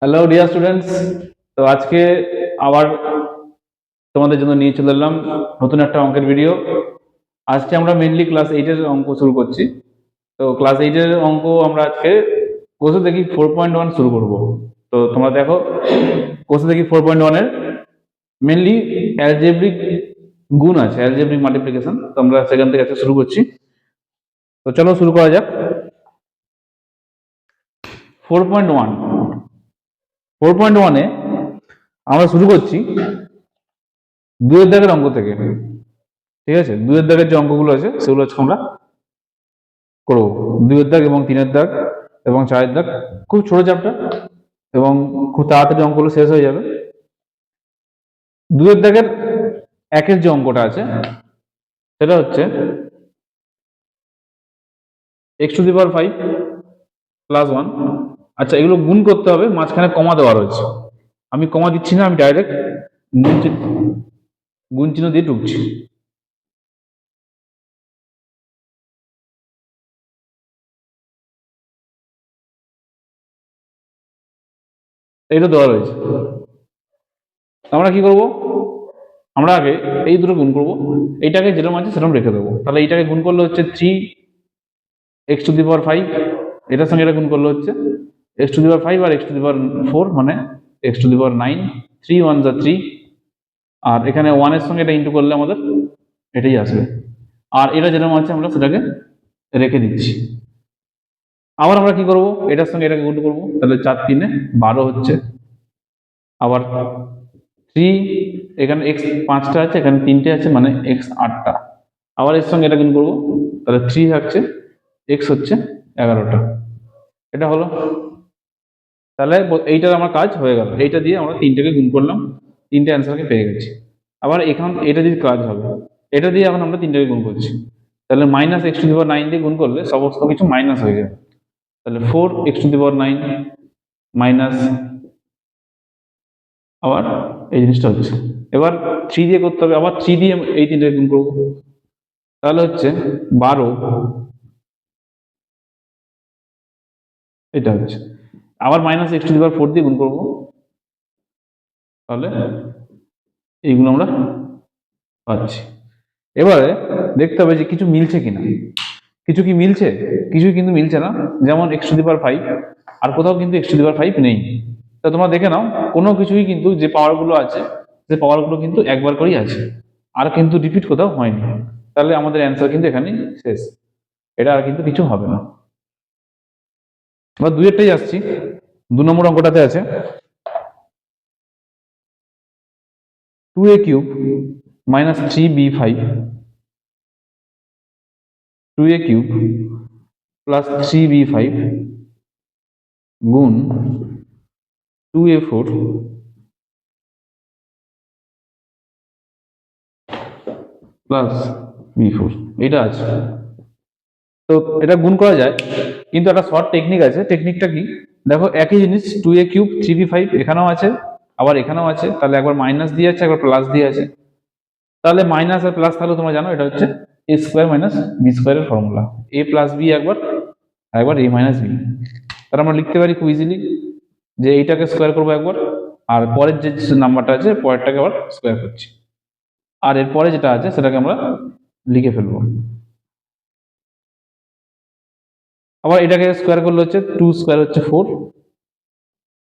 Hello dear students. তো আজকে আবার তোমাদের জন্য নিয়ে চলে এলাম নতুন একটা অঙ্কের ভিডিও। আজকে আমরা মেইনলি ক্লাস 8 এর অঙ্ক শুরু করছি। তো ক্লাস 8 এর অঙ্ক আমরা আজকে কোর্সে দেখি 4.1 শুরু করব। তো তোমরা দেখো, কোর্সে দেখি 4.1 এর মেইনলি অ্যালজেব্রিক গুণ আছে, অ্যালজেব্রিক মাল্টিপ্লিকেশন। তো আমরা সেখান থেকে আজকে শুরু করছি। তো চলো শুরু করা যাক। 4.1 4.1 এ আমরা শুরু করছি দুইয়ের দাগের অঙ্ক থেকে। ঠিক আছে, দুইয়ের দাগের যে অঙ্কগুলো আছে সেগুলো আজকে আমরা করবো। দুইয়ের দাগ এবং তিনের দাগ এবং চারের দাগ, খুব ছোট চ্যাপ্টার এবং খুব তাড়াতাড়ি অঙ্কগুলো শেষ হয়ে যাবে। দুইয়ের দাগের একের যে অঙ্কটা আছে সেটা হচ্ছে x⁵ +1। আচ্ছা, এগুলো গুণ করতে হবে, মাঝখানে কমা দেওয়া রয়েছে। আমি কমা দিচ্ছি না, আমি ডাইরেক্ট গুণ চিহ্ন দিয়ে ঢুকছি। এইটা দেওয়া রয়েছে। আমরা কি করব, আমরা আগে এই দুটো গুণ করব, এইটাকে যেরকম আছে সেরকম রেখে দেবো। তাহলে এইটাকে গুণ করলে হচ্ছে 3x⁵, এটার সঙ্গে এটা গুণ করলে হচ্ছে x⁵ আর x⁴, মানে x⁹, 3 1 যা 3, আর এখানে 1 এর সঙ্গে এটা ইন্টু করলে আমাদের এটাই আসবে। আর এটা যেরকম আছে আমরা সেটাকে রেখে দিচ্ছি। আবার আমরা কি করব, এটার সঙ্গে এটাকে গুণ করব, তাহলে 4 3 12 হচ্ছে। আবার 3, এখানে x 5টা আছে, এখানে 3টে আছে, মানে x 8টা। আবার এর সঙ্গে এটা গুণ করব, তাহলে 3 থাকছে, x হচ্ছে 11টা। এটা হলো। তাহলে এইটার আমার কাজ হয়ে গেল। এইটা দিয়ে আমরা তিনটাকে গুণ করলাম, তিনটে অ্যান্সারকে পেয়ে গেছি। আবার এখন এটা যদি কাজ হবে, এটা দিয়ে এখন আমরা তিনটাকে গুণ করছি, তাহলে -x⁹ দিয়ে গুণ করলে সমস্ত কিছু মাইনাস হয়ে যাবে। তাহলে 4x⁹ মাইনাস, আবার এই জিনিসটা হচ্ছে। এবার 3 দিয়ে করতে হবে, আবার 3 দিয়ে এই তিনটাকে গুণ করবো, তাহলে হচ্ছে 12, এটা হচ্ছে। আবার -x⁴ দিয়ে গুণ করবো, তাহলে এইগুলো আমরা পাচ্ছি। এবারে দেখতে হবে যে কিছু মিলছে কিনা। কিছু কি মিলছে? কিছুই কিন্তু মিলছে না। যেমন x⁵, আর কোথাও কিন্তু x⁵ নেই। তা তোমরা দেখে নাও, কোনো কিছুই কিন্তু যে পাওয়ারগুলো আছে, যে পাওয়ারগুলো কিন্তু একবার করেই আছে, আর কিন্তু রিপিট কোথাও হয়নি। তাহলে আমাদের অ্যান্সার কিন্তু এখানেই শেষ, এটা আর কিন্তু কিছু হবে না। এবার দুইয়েরটাই আসছি। 2 নম্বর অঙ্কটাতে আছে 2a³ -3b5, 2a³ +3b5 গুণ 2a4 +b4, এটা আছে। তো এটা গুণ করা যায়, কিন্তু একটা শর্ট টেকনিক আছে। টেকনিকটা কি দেখো, একই জিনিস 2a³ 3b5 এখানেও আছে, আবার এখানেও আছে। তাহলে একবার মাইনাস দিয়ে আছে, একবার প্লাস দিয়ে আছে। তাহলে মাইনাস আর প্লাস থাকলে তোমরা জানো এটা হচ্ছে a² - b² এর ফর্মুলা। a + b একবার, একবার a - b। তাহলে আমরা লিখতে পারি খুব ইজিলি যে এইটাকে স্কোয়ার করবো একবার, আর পরের যে নাম্বারটা আছে পরেরটাকে আবার স্কোয়ার করছি, আর এরপরে যেটা আছে সেটাকে আমরা লিখে ফেলবো। আবার এটাকে স্কোয়ার করলে হচ্ছে 2² হচ্ছে 4,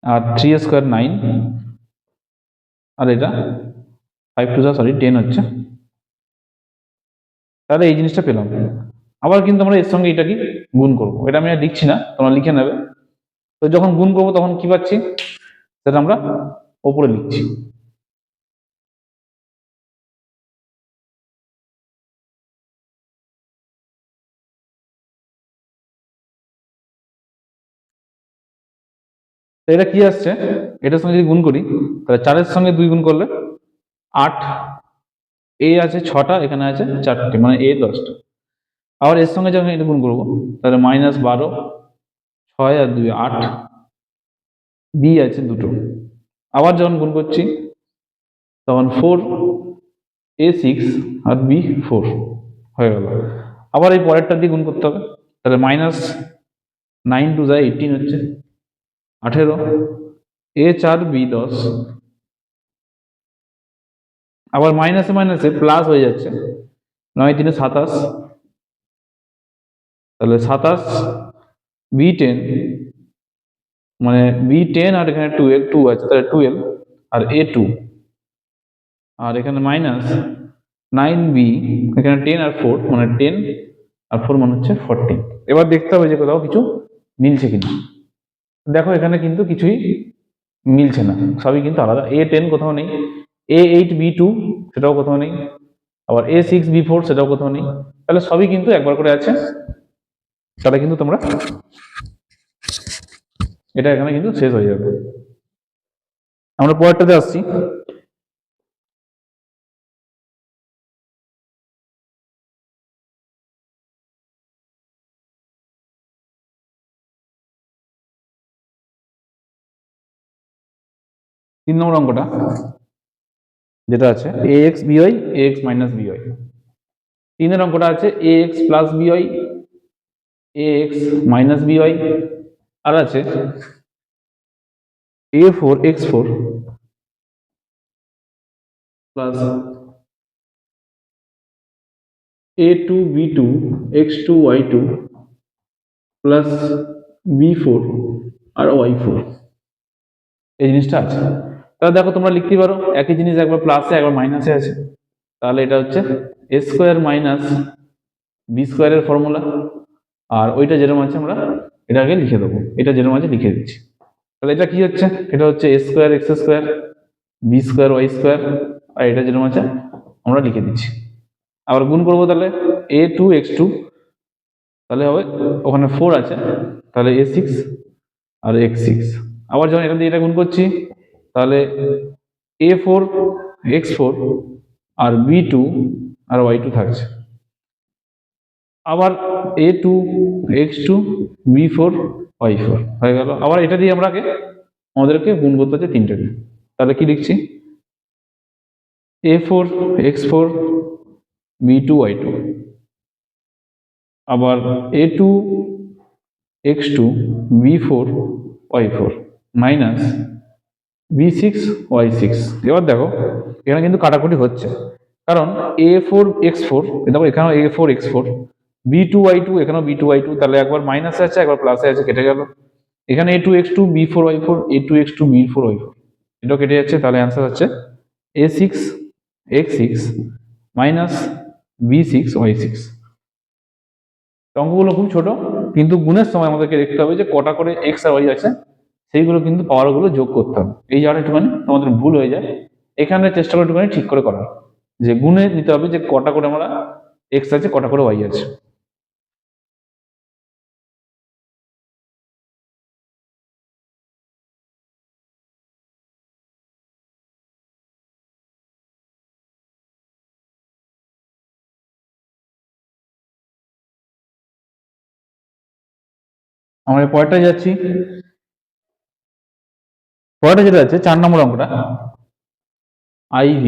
আর 3² 9, আর এটা 10 হচ্ছে। তাহলে এই জিনিসটা পেলাম। আবার কিন্তু আমরা এর সঙ্গে এটা কি গুণ করবো, এটা আমি আর লিখছি না, তোমরা লিখে নেবে। তো যখন গুণ করবো তখন কি পাচ্ছি সেটা আমরা ওপরে লিখছি। তো এটা কি আসছে, এটার সঙ্গে যদি গুণ করি তাহলে 4-এর সঙ্গে 2 গুণ করলে 8, এ আছে 6টা, এখানে আছে 4টে, মানে এ 10টা। আবার এর সঙ্গে যখন এটা গুণ করবো তাহলে -12, 6 আর 2 8, বি আছে 2টো। আবার যখন গুণ করছি তখন 4a6 আর b4 হয়ে গেল। আবার এই পরেরটা দিয়ে গুণ করতে হবে, তাহলে -9 2 যায় 18 হচ্ছে 18, A4 B10, আবার মাইনাসে মাইনাসে প্লাস হয়ে যাচ্ছে, 9×3 = 27, তাহলে 27 B10, মানে B10 আর এখানে 2 আছে, তাহলে 12 আর A2, আর এখানে মাইনাস 9B, এখানে 10 আর 4 মানে 10 আর 4 মানে হচ্ছে 40। এবার দেখতে হবে যে কোথাও কিছু মিলছে কিনা। দেখো এখানে কিন্তু কিছুই মিলছে না, সবই কিন্তু আলাদা। A10 কোথাও নেই, A8B2 সেটাও কোথাও নেই, আবার A6B4 সেটাও কোথাও নেই, তাহলে সবই কিন্তু একবার করে আছে। তাহলে কিন্তু তোমরা এটা এখানে কিন্তু শেষ হয়ে যাবে। আমরা পরেরটাতে আসছি। তিন নম্বর অঙ্কটা যেটা আছে AX/BY AX-BY, তিনের অঙ্কটা আছে AX+BY AX-BY, আর আছে A4X4 plus A2B2 X2Y2 plus B4 আর Y4, এই জিনিসটা আছে। তাহলে দেখো তোমরা লিখতে পারো একই জিনিস, একবার প্লাসে একবার মাইনাসে আছে, তাহলে এটা হচ্ছে A² মাইনাস B² এর ফর্মুলা, আর ওইটা যেরকম আছে আমরা এটা আগে লিখে দেবো, এটা যেরকম আছে লিখে দিচ্ছি। তাহলে এটা কি হচ্ছে, এটা হচ্ছে A²X² B²Y², আর এটা যেরকম আছে আমরা লিখে দিচ্ছি। আবার গুণ করবো, তাহলে A2X2, তাহলে হবে ওখানে 4 আছে, তাহলে A6 আর X6। আবার যখন এটা দিয়ে এটা গুণ করছি, তাহলে A4X4 আর B2 আর Y2 থাকছে, আবার A2X2 B4Y4 হয়ে গেল। আবার এটা দিয়ে আমরা আমাদেরকে গুণ করতে হচ্ছে তিনটে দিয়ে, তাহলে কি লিখছি, A4X4 B2Y2, আবার A2X2 B4Y4 মাইনাস B6Y6। এবার দেখো এখানে কিন্তু কাটাকুটি হচ্ছে, কারণ A4X4 দেখো এখানেও A4X4 B2Y2 এখানেও B2Y2, তাহলে একবার মাইনাসে আছে একবার প্লাসে আছে, কেটে গেল। এখানে A2X2 B4Y4 A2X2 B4Y4 এটাও কেটে যাচ্ছে, তাহলে অ্যান্সার হচ্ছে A6X6 মাইনাস B6Y6। অঙ্কগুলো খুব ছোট, কিন্তু গুণের সময় আমাদেরকে দেখতে হবে যে কটা করে এক্স আর ওয়াই আছে, সেইগুলো কিন্তু পাওয়ারগুলো যোগ করতে হবে। এই জায়গাটা একটুখানি তোমাদের ভুল হয়ে যায়, এখানে চেষ্টা করে একটুখানি ঠিক করে করার, যে গুণে নিতে হবে যে কটা করে আমরা এক্স আছে কটা করে ওয়াই আছে। আমরা পরেরটায় যাচ্ছি। পরেরটা যেটা আছে 4 নম্বর অঙ্কটা, IV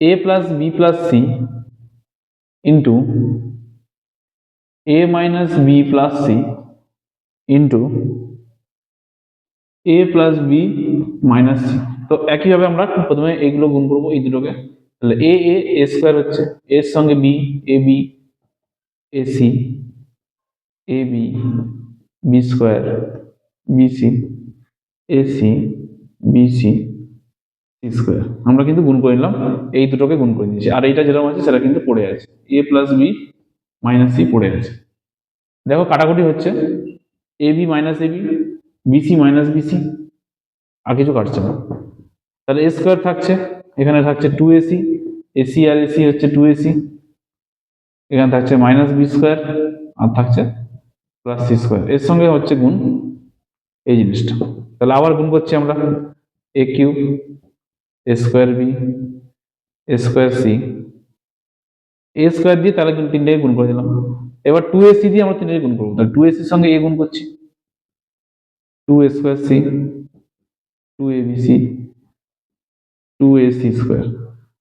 A+B+C into A-B+C into A+B-C। তো একইভাবে আমরা প্রথমে এইগুলো গুণ করবো, এই দুটোকে, তাহলে A² হচ্ছে এর সঙ্গে B AB AC AB B² BC AC BC C², আমরা কিন্তু গুণ করে নিলাম, এই দুটোকে গুণ করে নিয়েছি, আর এইটা যেরকম আছে সেটা কিন্তু পড়ে আছে, A+B-C পড়ে আছে। দেখো কাটাকুটি হচ্ছে, AB - AB BC - BC, আর কিছু কাটছে না, তাহলে A² থাকছে, এখানে থাকছে 2AC, AC আর AC হচ্ছে 2AC, এখানে থাকছে -B², আর থাকছে +C², এর সঙ্গে হচ্ছে গুণ এই জিনিসটা। তাহলে আবার গুণ করছি আমরা, A³ A²B A²C A² দিয়ে তাহলে কিন্তু তিনটাকে গুণ করে দিলাম। এবার 2AC দিয়ে আমরা তিনটাকে গুণ করবো, তাহলে 2AC সঙ্গে A গুণ করছি, 2A²C 2ABC 2AC²,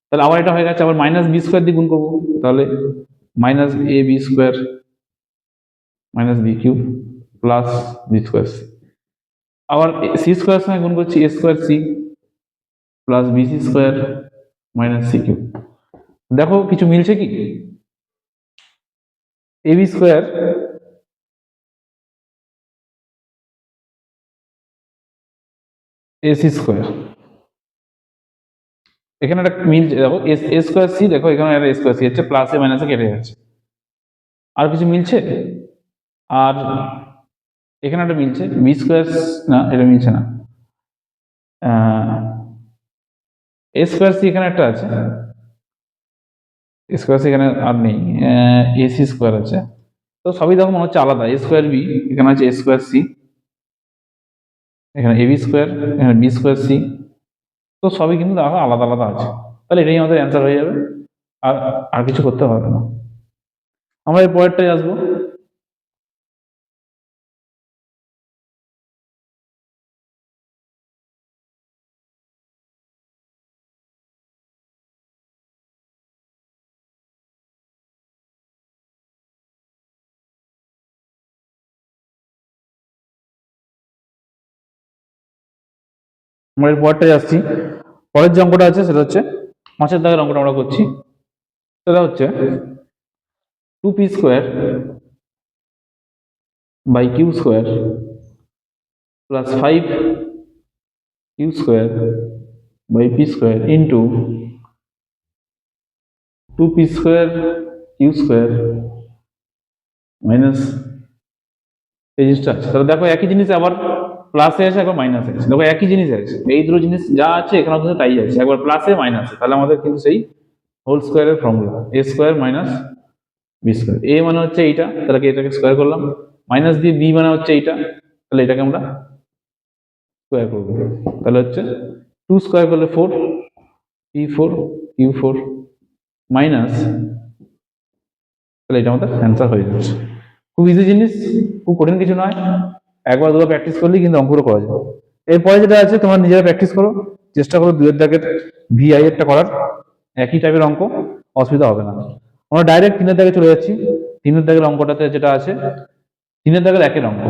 তাহলে আবার এটা হয়ে গেছে, আবার -B² দিয়ে গুণ করবো, তাহলে -AB² -B³ প্লাস B²C। আবার সি স্কোয়ার সঙ্গে গুণ করছি A square C plus BC square minus C cube. দেখো কিছু মিলছে কি? এবি স্কোয়ার এসি স্কোয়ার, এখানে একটা মিলছে, দেখো এ স্কোয়ার সি, দেখো এখানে একটা স্কোয়ার সি হচ্ছে, প্লাসে মাইনাসে কেটে যাচ্ছে। আর কিছু মিলছে? আর এখানে একটা মিলছে বি স্কোয়ার, না এটা মিলছে না, এ স্কোয়ার সি এখানে একটা আছে, স্কোয়ার সি এখানে আর নেই, এসি স্কোয়ার আছে। তো সবই দেখো মনে হচ্ছে আলাদা, এ স্কোয়ার বি এখানে আছে এ স্কোয়ার সি, এখানে এবি স্কোয়ার, এখানে বি স্কোয়ার সি, তো সবই কিন্তু দেখো আলাদা আলাদা আছে। তাহলে এটাই আমাদের অ্যান্সার হয়ে যাবে, আর আর কিছু করতে হবে না। আমরা এই পরেরটাই আসবো। আমরা এর পরেরটাই আসছি। পরের যে অঙ্কটা আছে সেটা হচ্ছে 5 দাগের অঙ্কটা আমরা করছি। সেটা হচ্ছে 2p square by Q square plus 5 Q square by P square into 2p square Q square minus, এই জিনিসটা আছে। তাহলে দেখো একই জিনিস আবার প্লাসে আছে, একবার মাইনাসে আছে, দেখো একই জিনিস আছে, এই দুটো জিনিস যা আছে এখানে কিন্তু তাই আছে, একবার প্লাসে মাইনাসে। তাহলে আমাদের কিন্তু সেই হোল স্কোয়ারের ফর্মুলা এ স্কোয়ার মাইনাস বি স্কোয়ার। এ মানে হচ্ছে এইটা, তাহলে এটাকে স্কোয়ার করলাম, মাইনাস দিয়ে বি মানে হচ্ছে এইটা, তাহলে এটাকে আমরা স্কোয়ার করবো। তাহলে হচ্ছে 2 স্কোয়ার করলে 4, পি 4 কিউ 4 মাইনাস, তাহলে এটা আমাদের অ্যান্সার হয়ে যাচ্ছে। খুব ইজি জিনিস, খুব কঠিন কিছু নয়, একবার দুবার প্র্যাকটিস করলেই কিন্তু অঙ্কগুলো করা যায়। এরপরে যেটা আছে তোমরা নিজেরা প্র্যাকটিস করো, চেষ্টা করো 2 এর দাগের ভিআই এরটা করার, একই টাইপের অঙ্ক, অসুবিধা হবে না। আমরা ডাইরেক্ট 3 এর দাগে চলে যাচ্ছি। 3 এর দাগের অঙ্কটাতে যেটা আছে 3 এর দাগের একের অঙ্ক।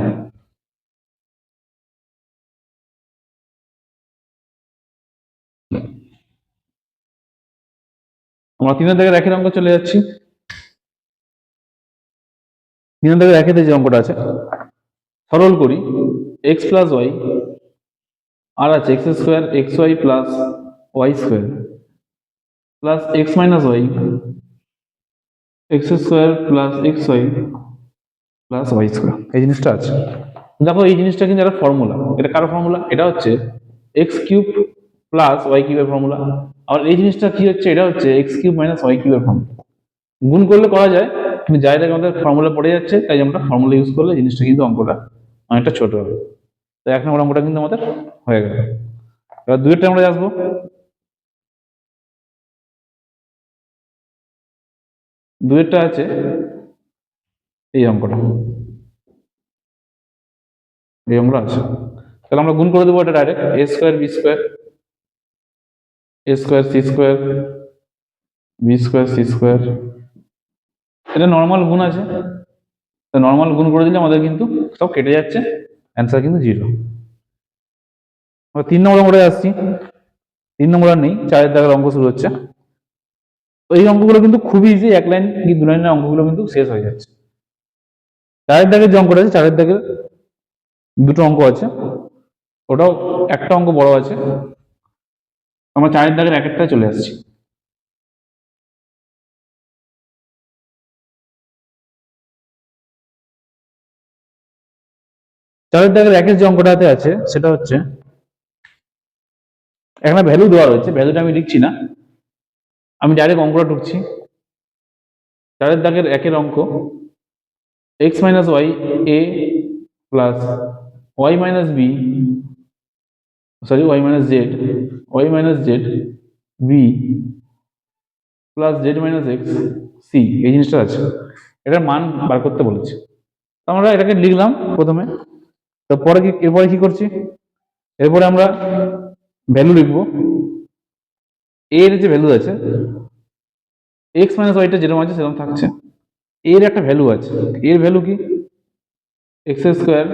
আমরা 3 এর দাগের একের অঙ্ক চলে যাচ্ছি। 3 এর দাগের একেতে যে অঙ্কটা আছে সরল করি, এক্স প্লাস ওয়াই, আর আছে X square X Y plus Y square plus X minus Y, X square plus X Y plus Y square, এই জিনিসটা আছে। দেখো এই জিনিসটা কিন্তু একটা ফর্মুলা, এটা কার ফর্মুলা? এটা হচ্ছে এক্স কিউব প্লাস ওয়াই কিউবের ফর্মুলা। আর এই জিনিসটা কি হচ্ছে? এটা হচ্ছে এক্স কিউব মাইনাস ওয়াই কিউবের ফর্মুলা। গুণ করলে করা যায়, কিন্তু যাই দেখে আমাদের ফর্মুলা পড়ে যাচ্ছে, তাই আমরা ফর্মুলা ইউজ করলে জিনিসটা কিন্তু অঙ্কটা অনেকটা ছোট হবে। তো 1 নম্বর অঙ্কটা কিন্তু আমাদের হয়ে গেল। এবার 2 এরটা আমরা আসবো। 2 এরটা আছে এই অঙ্কটা, এই অঙ্কটা আছে। তাহলে আমরা গুণ করে দেবো এটা direct, A square B square, A square C square, B square C square, এটা নর্মাল গুণ আছে, নর্মাল গুণ করে দিলে আমাদের কিন্তু সব কেটে যাচ্ছে, অ্যান্সার কিন্তু 0। 3 নম্বর অঙ্কটায় আসছি। 3 নম্বর আর নেই, 4 দাগের অঙ্ক শুরু হচ্ছে। তো এই অঙ্কগুলো কিন্তু খুবই ইজি, 1 লাইন কি 2 লাইনের অঙ্কগুলো কিন্তু শেষ হয়ে যাচ্ছে। 4 দাগের যে অঙ্কটা আছে, 4 দাগের দুটো অঙ্ক আছে, ওটাও একটা অঙ্ক বড় আছে। আমরা 4 দাগের এক একটায় চলে আসছি। 4 দাগের একের যে অঙ্কটাতে আছে সেটা হচ্ছে, এখানে ভ্যালু দেওয়া রয়েছে, ভ্যালুটা আমি লিখছি না, আমি ডাইরেক্ট অঙ্কটা ঢুকছি। 4 দাগের একের অঙ্ক X minus Y A plus Y minus B, sorry Y minus Z, Y minus Z B plus Z minus X C, এই জিনিসটা আছে। এটার মান বার করতে বলেছে, তো আমরা এটাকে লিখলাম প্রথমে। তো পরে কি, এরপরে কি করছি, এরপরে আমরা ভ্যালু লিখবো। এর যে ভ্যালু আছে এক্স মাইনাস ওয়াইটা যেরকম আছে সেরকম থাকছে, এর একটা ভ্যালু আছে, এর ভ্যালু কি X square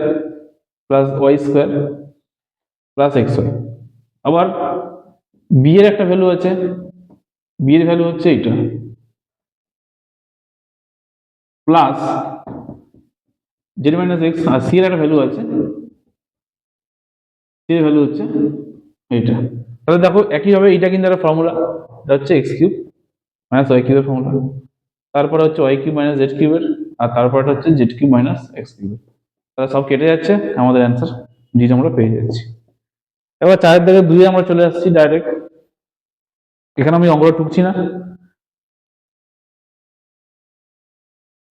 plus Y square plus X Y. আবার বি এর একটা ভ্যালু আছে, বি এর ভ্যালু হচ্ছে এইটা প্লাস জেড মাইনাস এক্স, আর সি এর একটা ভ্যালু আছে, সি এর ভ্যালু হচ্ছে এইটা। তাহলে দেখো একইভাবে এটা কিন্তু একটা ফর্মুলা, এটা হচ্ছে এক্স কিউব মাইনাস ওয়াই কিউবের ফর্মুলা, তারপরে হচ্ছে ওয়াই কিউব মাইনাস জেড কিউবের, আর তারপরটা হচ্ছে জেড কিউব মাইনাস এক্স কিউবের। তাহলে সব কেটে যাচ্ছে, আমাদের অ্যান্সার জি আমরা পেয়ে যাচ্ছি। এবার 4 থেকে 2 আমরা চলে আসছি ডাইরেক্ট। এখানে আমি অঙ্কটা টুকছি না,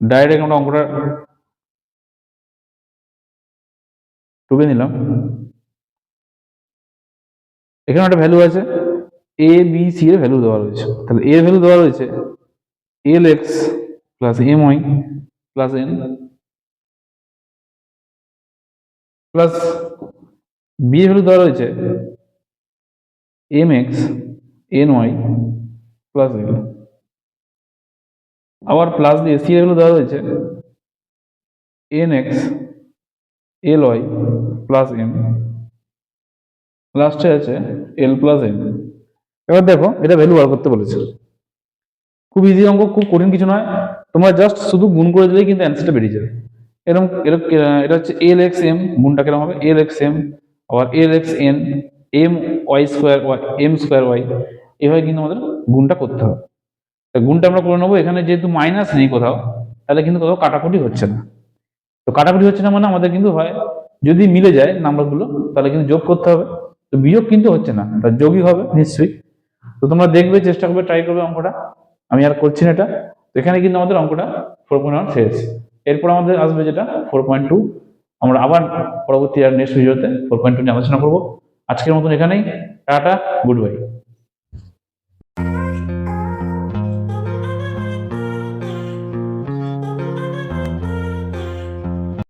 ডাইরেক্ট আমরা অঙ্কটা টুকে নিলাম। এখানে একটা ভ্যালু আছে, এ বি সি এর ভ্যালু দেওয়া রয়েছে। তাহলে এর ভ্যালু দেওয়া রয়েছে L X plus M Y plus N plus B এর ভ্যালু দেওয়া রয়েছে M X N Y plus L, আবার প্লাস দিয়ে সি এর ভ্যালু দেওয়া রয়েছে N X L Y plus M, লাস্টে আছে এল প্লাস এন। এবার দেখো এটা ভ্যালু বার করতে বলেছে, খুব ইজি অঙ্ক, খুব কঠিন কিছু নয়, তোমরা জাস্ট শুধু গুণ করে দিলেই কিন্তু অ্যান্সারটা বেরিয়ে যাবে। এরকম এটা হচ্ছে এল এক্স এম, গুণটা কিরকম হবে এল এক্স এম, আবার L X N M Y square Y M square Y, এভাবে কিন্তু আমাদের গুণটা করতে হবে। গুণটা আমরা করে নেবো, এখানে যেহেতু মাইনাস নেই কোথাও, তাহলে কিন্তু কোথাও কাটাকুটি হচ্ছে না। তো কাটাকুটি হচ্ছে না মানে আমাদের কিন্তু হয় যদি মিলে যায় নাম্বারগুলো তাহলে কিন্তু যোগ করতে হবে, তো বিয়োগ কিন্তু হচ্ছে না, তার যোগই হবে নিশ্চয়ই। তো তোমরা দেখবে, চেষ্টা করবে, ট্রাই করবে অঙ্কটা, আমি আর করছি না এটা। তো এখানে কিন্তু আমাদের অঙ্কটা 4.1 শেষ। এরপর আমাদের আসবে যেটা 4.2, আমরা আবার পরবর্তী আর নেক্সট ভিডিওতে 4.2 নিয়ে আলোচনা করবো। আজকের মতন এখানেই, টাটা, গুড বাই।